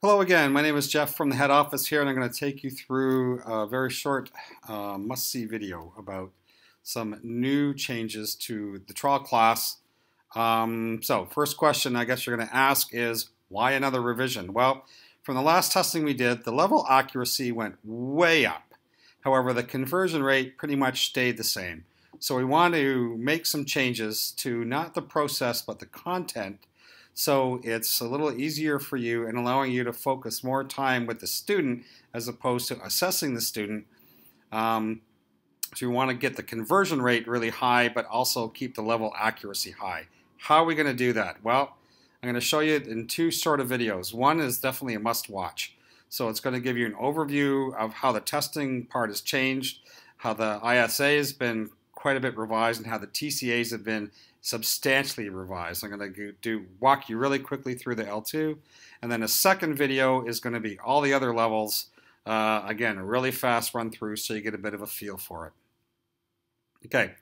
Hello again, my name is Jeff from the head office here, and I'm going to take you through a very short must-see video about some new changes to the trial class. So first question I guess you're going to ask is, why another revision? Well, from the last testing we did, the level accuracy went way up. However, the conversion rate pretty much stayed the same. So we want to make some changes to not the process but the content, so it's a little easier for you and allowing you to focus more time with the student as opposed to assessing the student. So you want to get the conversion rate really high, but also keep the level accuracy high. How are we going to do that? Well, I'm going to show you in two sort of videos. One is definitely a must-watch. So it's going to give you an overview of how the testing part has changed, how the ISA has been quite a bit revised, and how the TCAs have been substantially revised. I'm going to walk you really quickly through the L2, and then a second video is going to be all the other levels. Again, a really fast run through so you get a bit of a feel for it. Okay,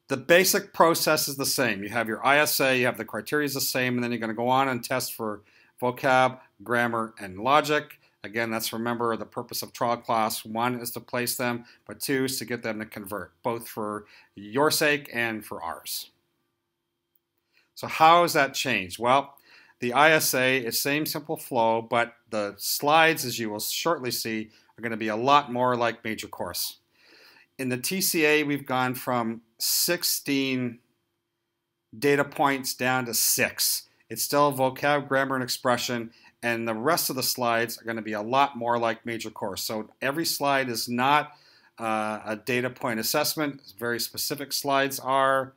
the basic process is the same. You have your ISA, you have the criteria is the same, and then you're going to go on and test for vocab, grammar, and logic. Again, that's, remember, the purpose of trial class. One is to place them, but two is to get them to convert, both for your sake and for ours. So how has that changed? Well, the ISA is same simple flow, but the slides, as you will shortly see, are going to be a lot more like major course. In the TCA, we've gone from 16 data points down to 6. It's still vocab, grammar, and expression, and the rest of the slides are going to be a lot more like major course. So every slide is not a data point assessment. Very specific slides are.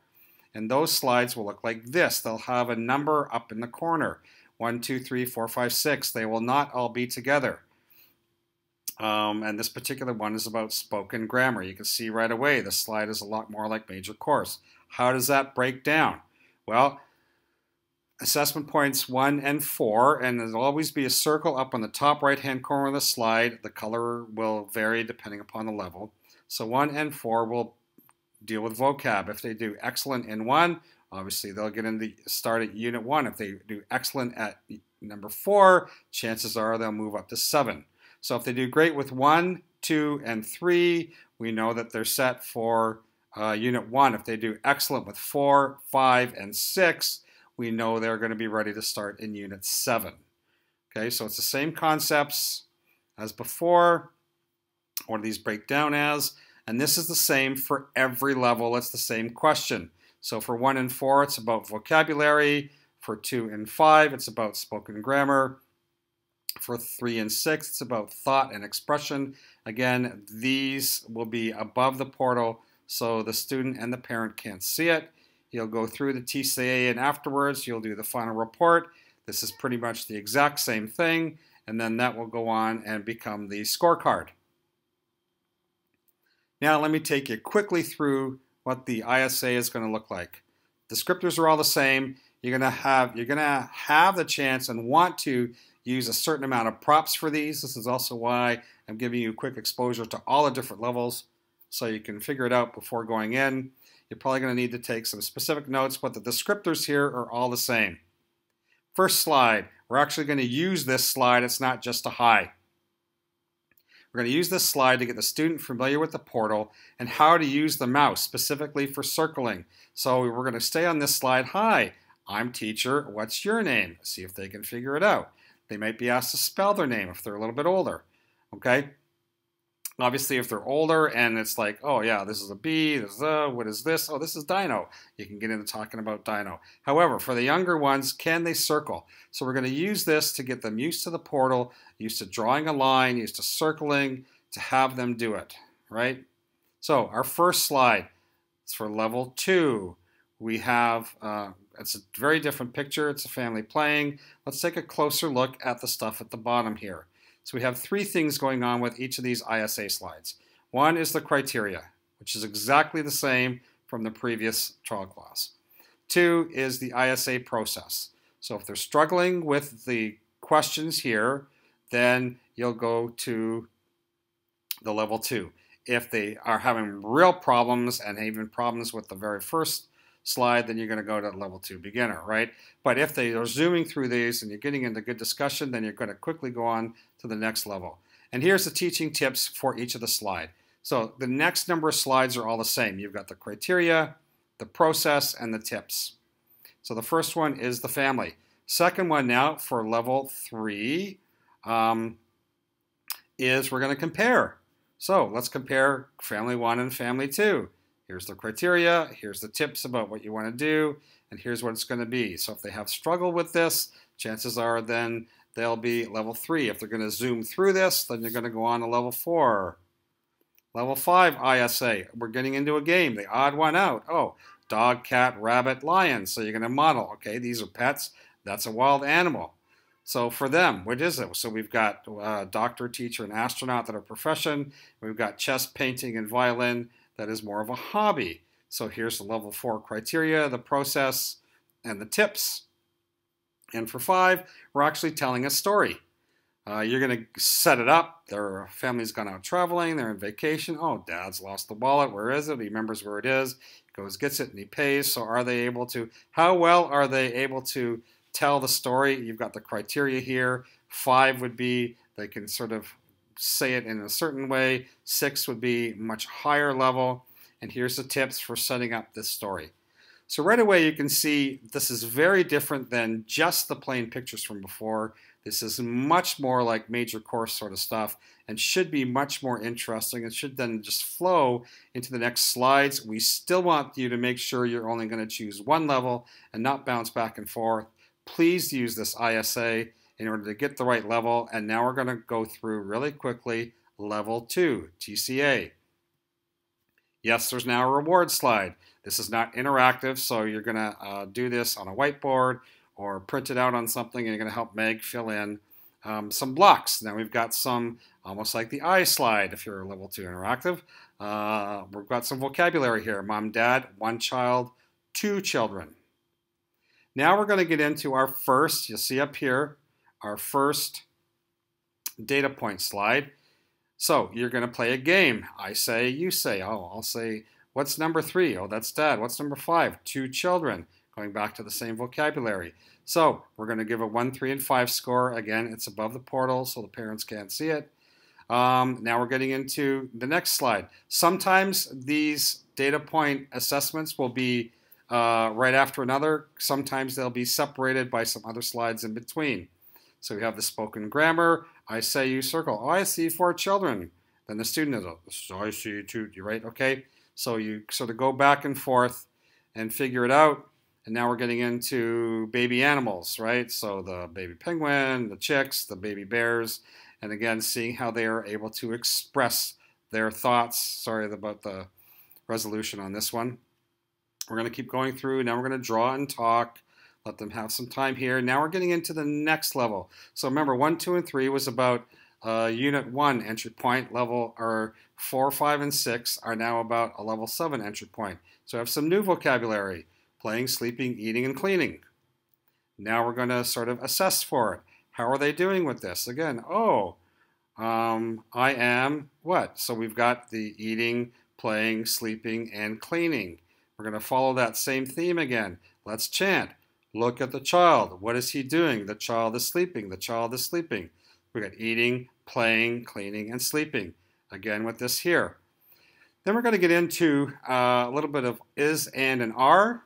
And those slides will look like this. They'll have a number up in the corner. 1, 2, 3, 4, 5, 6. They will not all be together. And this particular one is about spoken grammar. You can see right away the slide is a lot more like major course. How does that break down? Well, assessment points 1 and 4, and there'll always be a circle up on the top right-hand corner of the slide. The color will vary depending upon the level. So 1 and 4 will deal with vocab. If they do excellent in 1, obviously they'll get in the start at unit 1. If they do excellent at number 4, chances are they'll move up to 7. So if they do great with 1, 2, and 3, we know that they're set for unit 1. If they do excellent with 4, 5, and 6, we know they're going to be ready to start in unit 7. Okay, so it's the same concepts as before. What do these break down as? And this is the same for every level. It's the same question. So for 1 and 4, it's about vocabulary. For 2 and 5, it's about spoken grammar. For 3 and 6, it's about thought and expression. Again, these will be above the portal so the student and the parent can't see it. You'll go through the TCA, and afterwards you'll do the final report. This is pretty much the exact same thing, and then that will go on and become the scorecard. Now let me take you quickly through what the ISA is going to look like. Descriptors are all the same. You're going to have the chance and want to use a certain amount of props for these. This is also why I'm giving you quick exposure to all the different levels so you can figure it out before going in. You're probably going to need to take some specific notes, but the descriptors here are all the same. First slide, we're actually going to use this slide. It's not just a hi. We're going to use this slide to get the student familiar with the portal and how to use the mouse, specifically for circling. So we're going to stay on this slide. Hi, I'm teacher. What's your name? See if they can figure it out. They might be asked to spell their name if they're a little bit older. Okay? Obviously, if they're older and it's like, oh yeah, this is a B, this is a, what is this? Oh, this is Dino. You can get into talking about Dino. However, for the younger ones, can they circle? So we're going to use this to get them used to the portal, used to drawing a line, used to circling, to have them do it, right? So our first slide is for level 2. We have, it's a very different picture. It's a family playing. Let's take a closer look at the stuff at the bottom here. So we have 3 things going on with each of these ISA slides. One is the criteria, which is exactly the same from the previous trial class. 2 is the ISA process. So if they're struggling with the questions here, then you'll go to the level 2. If they are having real problems and even problems with the very first slide, then you're going to go to level 2 beginner, right? But if they are zooming through these and you're getting into good discussion, then you're going to quickly go on to the next level. And here's the teaching tips for each of the slide. So the next number of slides are all the same. You've got the criteria, the process, and the tips. So the first one is the family. Second one now for level 3 is we're going to compare. So let's compare family 1 and family 2. Here's the criteria, here's the tips about what you want to do, and here's what it's going to be. So if they have struggled with this, chances are then they'll be level 3. If they're going to zoom through this, then you're going to go on to level 4. Level 5 ISA, we're getting into a game, the odd one out. Oh, dog, cat, rabbit, lion. So you're going to model, okay, these are pets, that's a wild animal. So for them, what is it? So we've got doctor, teacher, and astronaut that are profession. We've got chess, painting, and violin that is more of a hobby. So here's the level 4 criteria, the process, and the tips. And for 5, we're actually telling a story. You're going to set it up. Their family's gone out traveling. They're on vacation. Oh, dad's lost the wallet. Where is it? He remembers where it is. He goes, gets it, and he pays. So are they able to, how well are they able to tell the story? You've got the criteria here. 5 would be they can sort of say it in a certain way. 6 would be much higher level. And here's the tips for setting up this story. So right away you can see this is very different than just the plain pictures from before. This is much more like major course sort of stuff and should be much more interesting. It should then just flow into the next slides. We still want you to make sure you're only going to choose one level and not bounce back and forth. Please use this ISA in order to get the right level. And now we're going to go through really quickly level 2, TCA. Yes, there's now a reward slide. This is not interactive, so you're going to do this on a whiteboard or print it out on something, and you're going to help Meg fill in some blocks. Now we've got some, almost like the I slide if you're level 2 interactive. We've got some vocabulary here. Mom, dad, 1 child, 2 children. Now we're going to get into our first, you'll see up here, our first data point slide. So you're going to play a game. I say, you say. Oh, I'll say, what's number 3? Oh, that's dad. What's number 5? 2 children. Going back to the same vocabulary. So we're going to give a 1, 3, and 5 score. Again, it's above the portal so the parents can't see it. Now we're getting into the next slide. Sometimes these data point assessments will be right after another. Sometimes they'll be separated by some other slides in between. So we have the spoken grammar. I say, you circle. Oh, I see 4 children. Then the student is, so I see 2. You're right, okay. So you sort of go back and forth and figure it out. And now we're getting into baby animals, right? So the baby penguin, the chicks, the baby bears, and again, seeing how they are able to express their thoughts. Sorry about the resolution on this one. We're going to keep going through. Now we're going to draw and talk. Let them have some time here. Now we're getting into the next level. So remember, 1, 2, and 3 was about Unit 1 entry point. Level or 4, 5, and 6 are now about a level 7 entry point. So I have some new vocabulary. Playing, sleeping, eating, and cleaning. Now we're going to sort of assess for it. How are they doing with this? Again, I am what? So we've got the eating, playing, sleeping, and cleaning. We're going to follow that same theme again. Let's chant. Look at the child. What is he doing? The child is sleeping. The child is sleeping. We've got eating, playing, cleaning, and sleeping. Again with this here. Then we're going to get into a little bit of is, and are.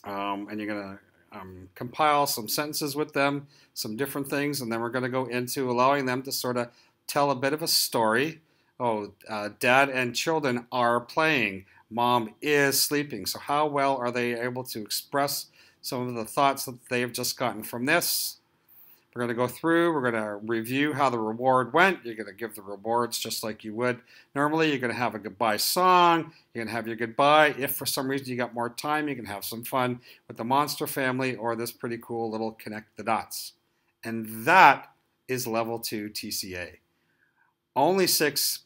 And you're going to compile some sentences with them, some different things, and then we're going to go into allowing them to sort of tell a bit of a story. Oh, dad and children are playing. Mom is sleeping. So how well are they able to express some of the thoughts that they've just gotten from this? We're going to go through, we're going to review how the reward went. You're going to give the rewards just like you would normally. You're going to have a goodbye song. You're going to have your goodbye. If for some reason you got more time, you can have some fun with the monster family or this pretty cool little connect the dots. And that is level 2 TCA. Only 6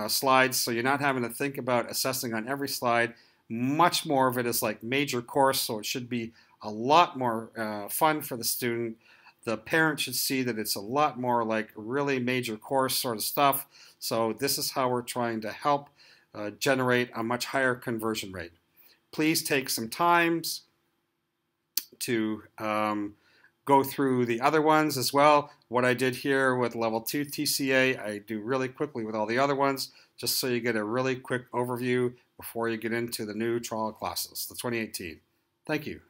slides, so you're not having to think about assessing on every slide. Much more of it is like major course, so it should be a lot more fun for the student. The parent should see that it's a lot more like really major course sort of stuff. So this is how we're trying to help generate a much higher conversion rate. please take some times to go through the other ones as well. What I did here with level 2 TCA, I do really quickly with all the other ones, just so you get a really quick overview before you get into the new trial classes, the 2018. Thank you.